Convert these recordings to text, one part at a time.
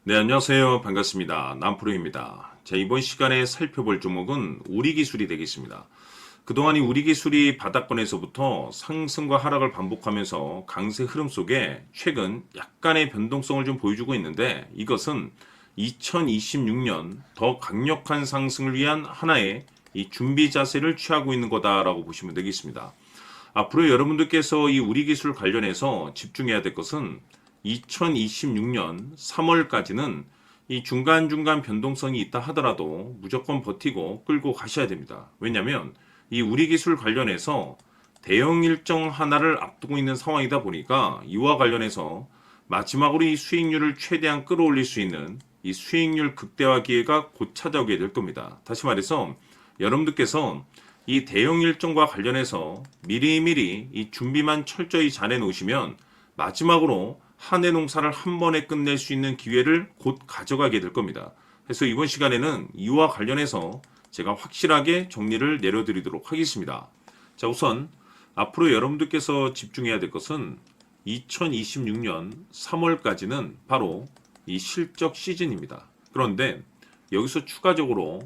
네, 안녕하세요. 반갑습니다. 남프로입니다. 자, 이번 시간에 살펴볼 종목은 우리기술이 되겠습니다. 그동안 이 우리기술이 바닥권에서부터 상승과 하락을 반복하면서 강세 흐름 속에 최근 약간의 변동성을 좀 보여주고 있는데, 이것은 2026년 더 강력한 상승을 위한 하나의 이 준비 자세를 취하고 있는 거다라고 보시면 되겠습니다. 앞으로 여러분들께서 이 우리기술 관련해서 집중해야 될 것은 2026년 3월까지는 이 중간중간 변동성이 있다 하더라도 무조건 버티고 끌고 가셔야 됩니다. 왜냐하면 이 우리기술 관련해서 대형 일정 하나를 앞두고 있는 상황이다 보니까 이와 관련해서 마지막으로 이 수익률을 최대한 끌어올릴 수 있는 이 수익률 극대화 기회가 곧 찾아오게 될 겁니다. 다시 말해서 여러분들께서 이 대형 일정과 관련해서 미리미리 이 준비만 철저히 잘해 놓으시면 마지막으로 한 해 농사를 한 번에 끝낼 수 있는 기회를 곧 가져가게 될 겁니다. 그래서 이번 시간에는 이와 관련해서 제가 확실하게 정리를 내려드리도록 하겠습니다. 자, 우선 앞으로 여러분들께서 집중해야 될 것은 2026년 3월까지는 바로 이 실적 시즌입니다. 그런데 여기서 추가적으로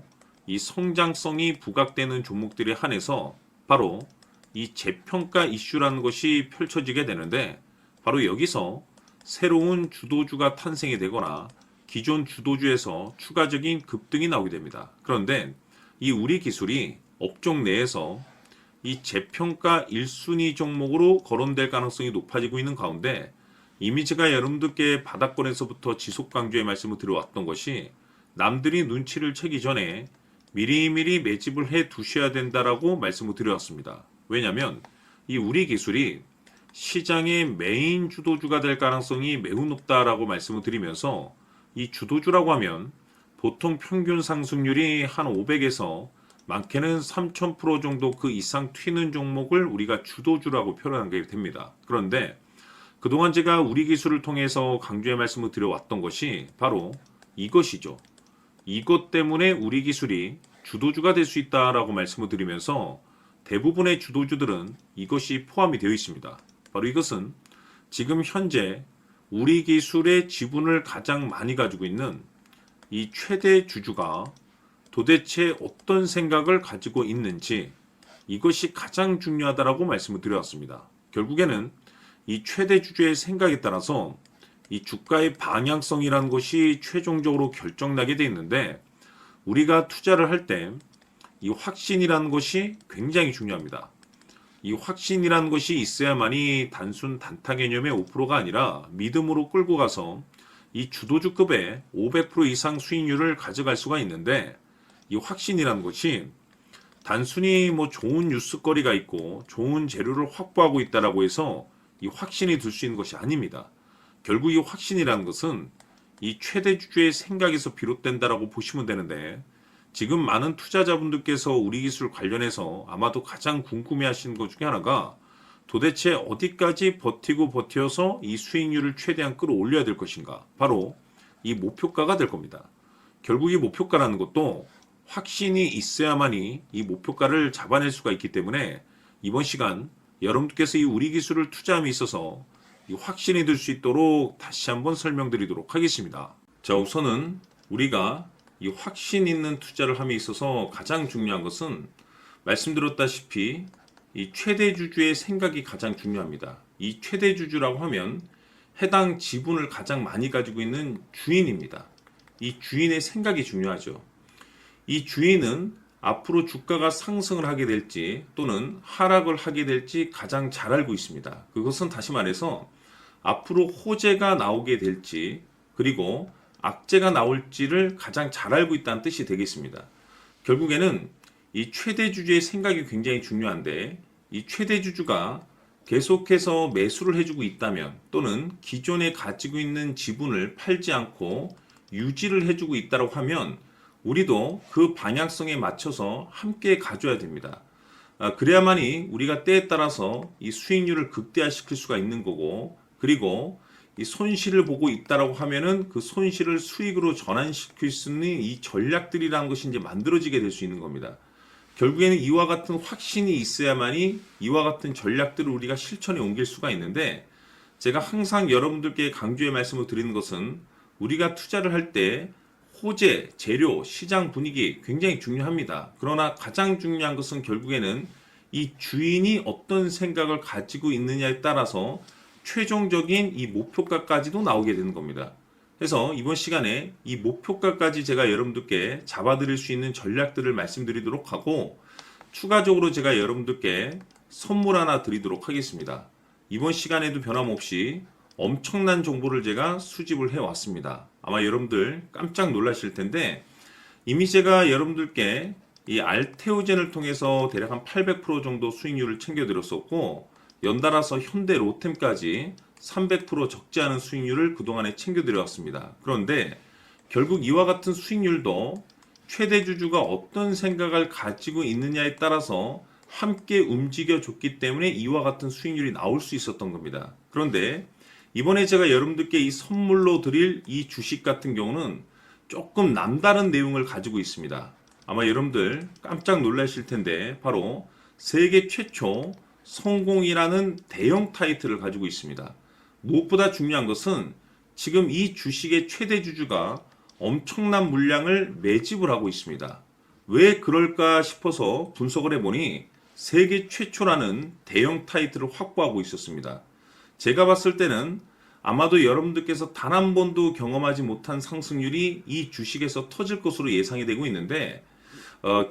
이 성장성이 부각되는 종목들에 한해서 바로 이 재평가 이슈라는 것이 펼쳐지게 되는데, 바로 여기서 새로운 주도주가 탄생이 되거나 기존 주도주에서 추가적인 급등이 나오게 됩니다. 그런데 이 우리 기술이 업종 내에서 이 재평가 1순위 종목으로 거론될 가능성이 높아지고 있는 가운데, 이미 제가 여러분들께 바닥권에서부터 지속 강조의 말씀을 드려왔던 것이 남들이 눈치를 채기 전에 미리미리 매집을 해 두셔야 된다라고 말씀을 드려왔습니다. 왜냐하면 이 우리 기술이 시장의 메인 주도주가 될 가능성이 매우 높다라고 말씀을 드리면서, 이 주도주라고 하면 보통 평균 상승률이 한 500에서 많게는 3000% 정도 그 이상 튀는 종목을 우리가 주도주라고 표현하게 됩니다. 그런데 그동안 제가 우리 기술을 통해서 강조의 말씀을 드려왔던 것이 바로 이것이죠. 이것 때문에 우리 기술이 주도주가 될 수 있다라고 말씀을 드리면서 대부분의 주도주들은 이것이 포함이 되어 있습니다. 바로 이것은 지금 현재 우리 기술의 지분을 가장 많이 가지고 있는 이 최대 주주가 도대체 어떤 생각을 가지고 있는지, 이것이 가장 중요하다라고 말씀을 드려왔습니다. 결국에는 이 최대 주주의 생각에 따라서 이 주가의 방향성이라는 것이 최종적으로 결정나게 되어 있는데, 우리가 투자를 할 때 이 확신이라는 것이 굉장히 중요합니다. 이 확신이라는 것이 있어야만이 단순 단타 개념의 5%가 아니라 믿음으로 끌고 가서 이 주도주급의 500% 이상 수익률을 가져갈 수가 있는데, 이 확신이라는 것이 단순히 뭐 좋은 뉴스거리가 있고 좋은 재료를 확보하고 있다라고 해서 이 확신이 들 수 있는 것이 아닙니다. 결국 이 확신이라는 것은 이 최대 주주의 생각에서 비롯된다라고 보시면 되는데, 지금 많은 투자자분들께서 우리 기술 관련해서 아마도 가장 궁금해하시는 것 중에 하나가 도대체 어디까지 버티고 버텨서 이 수익률을 최대한 끌어올려야 될 것인가, 바로 이 목표가가 될 겁니다. 결국 이 목표가라는 것도 확신이 있어야만이 이 목표가를 잡아낼 수가 있기 때문에 이번 시간 여러분들께서 이 우리 기술을 투자함에 있어서 이 확신이 들 수 있도록 다시 한번 설명드리도록 하겠습니다. 자, 우선은 우리가 이 확신 있는 투자를 함에 있어서 가장 중요한 것은 말씀드렸다시피 이 최대 주주의 생각이 가장 중요합니다. 이 최대 주주라고 하면 해당 지분을 가장 많이 가지고 있는 주인입니다. 이 주인의 생각이 중요하죠. 이 주인은 앞으로 주가가 상승을 하게 될지 또는 하락을 하게 될지 가장 잘 알고 있습니다. 그것은 다시 말해서 앞으로 호재가 나오게 될지 그리고 악재가 나올지를 가장 잘 알고 있다는 뜻이 되겠습니다. 결국에는 이 최대 주주의 생각이 굉장히 중요한데, 이 최대 주주가 계속해서 매수를 해주고 있다면 또는 기존에 가지고 있는 지분을 팔지 않고 유지를 해주고 있다고 하면 우리도 그 방향성에 맞춰서 함께 가져야 됩니다. 그래야만이 우리가 때에 따라서 이 수익률을 극대화시킬 수가 있는 거고, 그리고 이 손실을 보고 있다라고 하면은 그 손실을 수익으로 전환시킬 수 있는 이 전략들이라는 것이 이제 만들어지게 될 수 있는 겁니다. 결국에는 이와 같은 확신이 있어야만이 이와 같은 전략들을 우리가 실천에 옮길 수가 있는데, 제가 항상 여러분들께 강조의 말씀을 드리는 것은 우리가 투자를 할 때 호재, 재료, 시장 분위기 굉장히 중요합니다. 그러나 가장 중요한 것은 결국에는 이 주인이 어떤 생각을 가지고 있느냐에 따라서 최종적인 이 목표가까지도 나오게 되는 겁니다. 그래서 이번 시간에 이 목표가까지 제가 여러분들께 잡아드릴 수 있는 전략들을 말씀드리도록 하고, 추가적으로 제가 여러분들께 선물 하나 드리도록 하겠습니다. 이번 시간에도 변함없이 엄청난 정보를 제가 수집을 해왔습니다. 아마 여러분들 깜짝 놀라실 텐데, 이미 제가 여러분들께 이 알테오젠을 통해서 대략 한 800% 정도 수익률을 챙겨드렸었고, 연달아서 현대 로템까지 300% 적지 않은 수익률을 그동안에 챙겨드려왔습니다. 그런데 결국 이와 같은 수익률도 최대 주주가 어떤 생각을 가지고 있느냐에 따라서 함께 움직여줬기 때문에 이와 같은 수익률이 나올 수 있었던 겁니다. 그런데 이번에 제가 여러분들께 이 선물로 드릴 이 주식 같은 경우는 조금 남다른 내용을 가지고 있습니다. 아마 여러분들 깜짝 놀라실 텐데, 바로 세계 최초 성공이라는 대형 타이틀을 가지고 있습니다. 무엇보다 중요한 것은 지금 이 주식의 최대 주주가 엄청난 물량을 매집을 하고 있습니다. 왜 그럴까 싶어서 분석을 해보니 세계 최초라는 대형 타이틀을 확보하고 있었습니다. 제가 봤을 때는 아마도 여러분들께서 단 한 번도 경험하지 못한 상승률이 이 주식에서 터질 것으로 예상이 되고 있는데,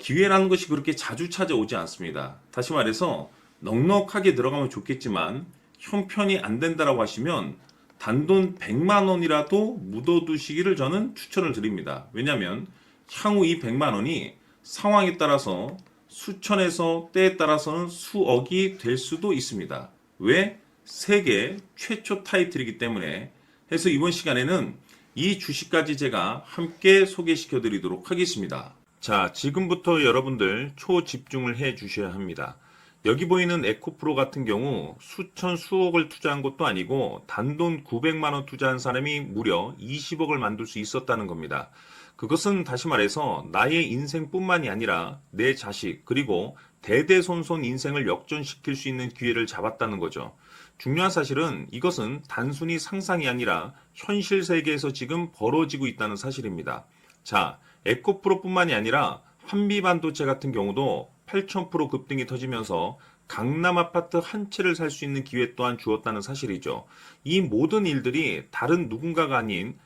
기회라는 것이 그렇게 자주 찾아오지 않습니다. 다시 말해서 넉넉하게 들어가면 좋겠지만 형편이 안 된다라고 하시면 단돈 100만 원이라도 묻어두시기를 저는 추천을 드립니다. 왜냐하면 향후 이 100만 원이 상황에 따라서 수천에서 때에 따라서는 수억이 될 수도 있습니다. 왜? 세계 최초 타이틀이기 때문에. 해서 이번 시간에는 이 주식까지 제가 함께 소개시켜 드리도록 하겠습니다. 자, 지금부터 여러분들 초집중을 해 주셔야 합니다. 여기 보이는 에코프로 같은 경우 수천 수억을 투자한 것도 아니고 단돈 900만 원 투자한 사람이 무려 20억을 만들 수 있었다는 겁니다. 그것은 다시 말해서 나의 인생뿐만이 아니라 내 자식 그리고 대대손손 인생을 역전시킬 수 있는 기회를 잡았다는 거죠. 중요한 사실은 이것은 단순히 상상이 아니라 현실 세계에서 지금 벌어지고 있다는 사실입니다. 자, 에코프로뿐만이 아니라 한미반도체 같은 경우도 8,000% 급등이 터지면서 강남 아파트 한 채를 살 수 있는 기회 또한 주었다는 사실이죠. 이 모든 일들이 다른 누군가가 아닌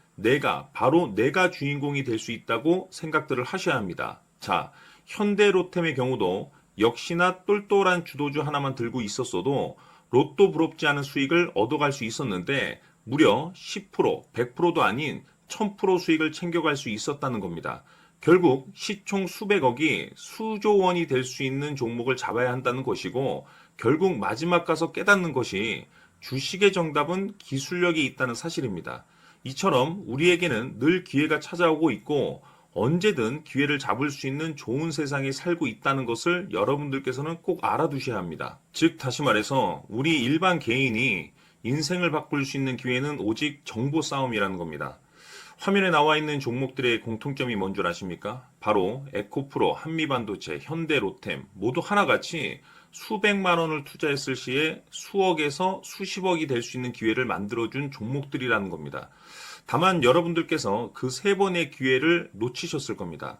바로 내가 주인공이 될 수 있다고 생각들을 하셔야 합니다. 자, 현대로템의 경우도 역시나 똘똘한 주도주 하나만 들고 있었어도 로또 부럽지 않은 수익을 얻어갈 수 있었는데 무려 10%, 100%도 아닌 1000% 수익을 챙겨갈 수 있었다는 겁니다. 결국 시총 수백억이 수조 원이 될 수 있는 종목을 잡아야 한다는 것이고, 결국 마지막 가서 깨닫는 것이 주식의 정답은 기술력이 있다는 사실입니다. 이처럼 우리에게는 늘 기회가 찾아오고 있고 언제든 기회를 잡을 수 있는 좋은 세상에 살고 있다는 것을 여러분들께서는 꼭 알아두셔야 합니다. 즉 다시 말해서 우리 일반 개인이 인생을 바꿀 수 있는 기회는 오직 정보 싸움이라는 겁니다. 화면에 나와 있는 종목들의 공통점이 뭔 줄 아십니까? 바로 에코프로, 한미반도체, 현대로템 모두 하나같이 수백만 원을 투자했을 시에 수억에서 수십억이 될 수 있는 기회를 만들어준 종목들이라는 겁니다. 다만 여러분들께서 그 세 번의 기회를 놓치셨을 겁니다.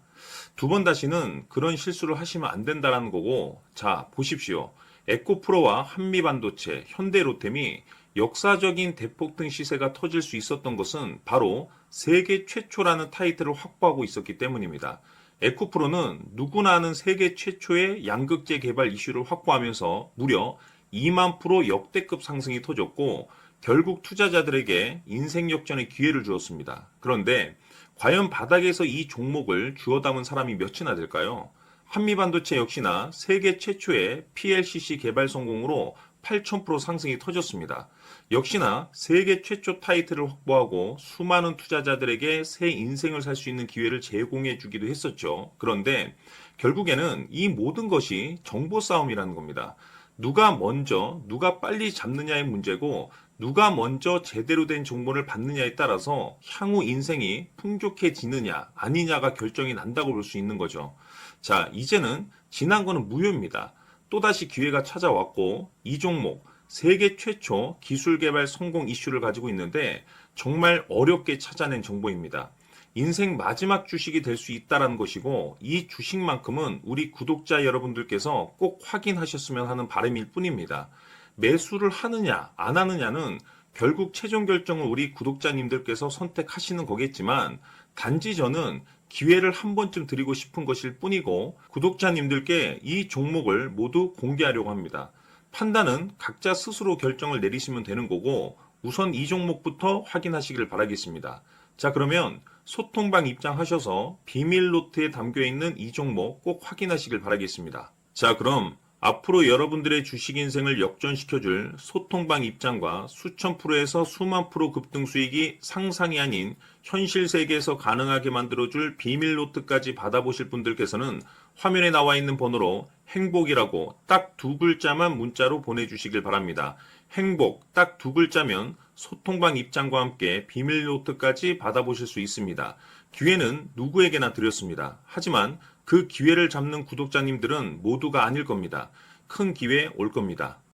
두 번 다시는 그런 실수를 하시면 안 된다는 거고, 자 보십시오. 에코프로와 한미반도체, 현대로템이 역사적인 대폭등 시세가 터질 수 있었던 것은 바로 세계 최초라는 타이틀을 확보하고 있었기 때문입니다. 에코프로는 누구나 아는 세계 최초의 양극재 개발 이슈를 확보하면서 무려 2만 프로 역대급 상승이 터졌고 결국 투자자들에게 인생 역전의 기회를 주었습니다. 그런데 과연 바닥에서 이 종목을 주워 담은 사람이 몇이나 될까요? 한미반도체 역시나 세계 최초의 PLCC 개발 성공으로 8,000% 상승이 터졌습니다. 역시나 세계 최초 타이틀을 확보하고 수많은 투자자들에게 새 인생을 살 수 있는 기회를 제공해 주기도 했었죠. 그런데 결국에는 이 모든 것이 정보 싸움이라는 겁니다. 누가 먼저, 누가 빨리 잡느냐의 문제고 누가 먼저 제대로 된 정보를 받느냐에 따라서 향후 인생이 풍족해지느냐 아니냐가 결정이 난다고 볼 수 있는 거죠. 자, 이제는 지난 거는 무효입니다. 또다시 기회가 찾아왔고 이 종목 세계 최초 기술 개발 성공 이슈를 가지고 있는데 정말 어렵게 찾아낸 정보입니다. 인생 마지막 주식이 될 수 있다는 것이고 이 주식만큼은 우리 구독자 여러분들께서 꼭 확인하셨으면 하는 바람일 뿐입니다. 매수를 하느냐 안 하느냐는 결국 최종 결정을 우리 구독자님들께서 선택하시는 거겠지만 단지 저는 기회를 한 번쯤 드리고 싶은 것일 뿐이고 구독자님들께 이 종목을 모두 공개하려고 합니다. 판단은 각자 스스로 결정을 내리시면 되는 거고 우선 이 종목부터 확인하시길 바라겠습니다. 자, 그러면 소통방 입장하셔서 비밀 노트에 담겨 있는 이 종목 꼭 확인하시길 바라겠습니다. 자, 그럼 앞으로 여러분들의 주식 인생을 역전시켜줄 소통방 입장과 수천 프로에서 수만 프로 급등 수익이 상상이 아닌 현실 세계에서 가능하게 만들어줄 비밀 노트까지 받아보실 분들께서는 화면에 나와 있는 번호로 행복이라고 딱 두 글자만 문자로 보내주시길 바랍니다. 행복 딱 두 글자면 소통방 입장과 함께 비밀 노트까지 받아보실 수 있습니다. 기회는 누구에게나 드렸습니다. 하지만 그 기회를 잡는 구독자님들은 모두가 아닐 겁니다. 큰 기회 올 겁니다.